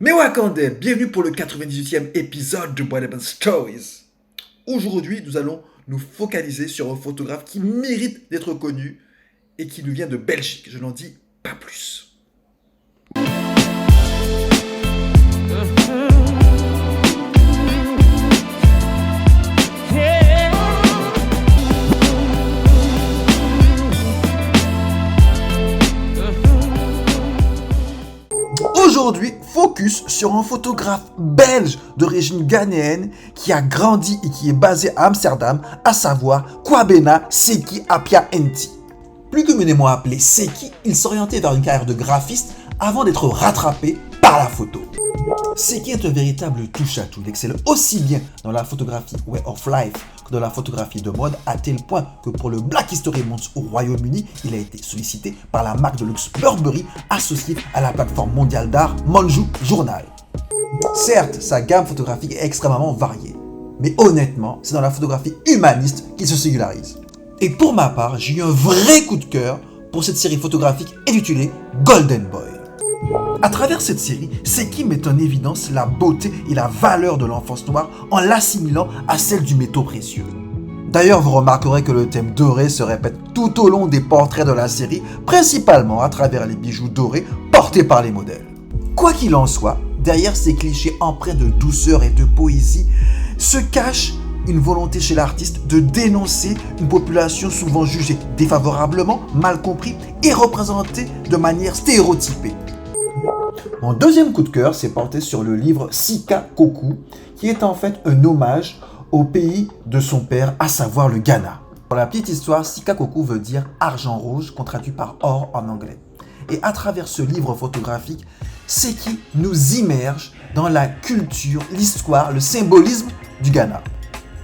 Mes Wakandais, bienvenue pour le 98e épisode de What Happened Stories. Aujourd'hui, nous allons nous focaliser sur un photographe qui mérite d'être connu et qui nous vient de Belgique. Je n'en dis pas plus. Aujourd'hui, focus sur un photographe belge d'origine ghanéenne qui a grandi et qui est basé à Amsterdam, à savoir Kwabena Seki Appiah Nti. Plus communément appelé Seki, il s'orientait vers une carrière de graphiste avant d'être rattrapé par la photo. Seki est un véritable touche-à-tout. Il excelle aussi bien dans la photographie way of life que dans la photographie de mode, à tel point que pour le Black History Month au Royaume-Uni, il a été sollicité par la marque de luxe Burberry associée à la plateforme mondiale d'art Manju Journal. Certes, sa gamme photographique est extrêmement variée, mais honnêtement, c'est dans la photographie humaniste qu'il se singularise. Et pour ma part, j'ai eu un vrai coup de cœur pour cette série photographique intitulée Golden Boy. À travers cette série, Seki met en évidence la beauté et la valeur de l'enfance noire en l'assimilant à celle du métaux précieux. D'ailleurs, vous remarquerez que le thème doré se répète tout au long des portraits de la série, principalement à travers les bijoux dorés portés par les modèles. Quoi qu'il en soit, derrière ces clichés empreints de douceur et de poésie, se cache une volonté chez l'artiste de dénoncer une population souvent jugée défavorablement, mal compris et représentée de manière stéréotypée. Mon deuxième coup de cœur s'est porté sur le livre Sika Koku, qui est en fait un hommage au pays de son père, à savoir le Ghana. Pour la petite histoire, Sika Koku veut dire argent rouge, qu'on traduit par or en anglais. Et à travers ce livre photographique, Seki nous immerge dans la culture, l'histoire, le symbolisme du Ghana.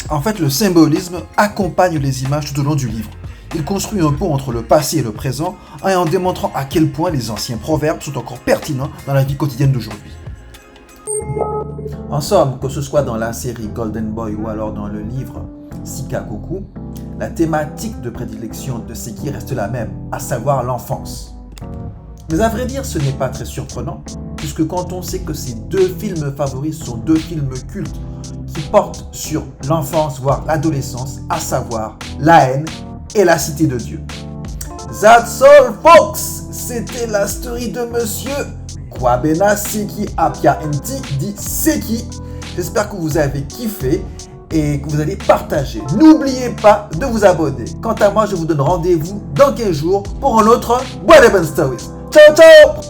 En fait, le symbolisme accompagne les images tout au long du livre. Il construit un pont entre le passé et le présent en démontrant à quel point les anciens proverbes sont encore pertinents dans la vie quotidienne d'aujourd'hui. En somme, que ce soit dans la série Golden Boy ou alors dans le livre Sika Koku, la thématique de prédilection de Seki reste la même, à savoir l'enfance. Mais à vrai dire, ce n'est pas très surprenant, puisque quand on sait que ses deux films favoris sont deux films cultes qui portent sur l'enfance, voire l'adolescence, à savoir La Haine et La Cité de Dieu. That's all, folks! C'était la story de monsieur Kwabena Seki Appiah Nti, dit Seki. J'espère que vous avez kiffé et que vous allez partager. N'oubliez pas de vous abonner. Quant à moi, je vous donne rendez-vous dans 15 jours pour un autre What Happened Stories. Ciao, ciao!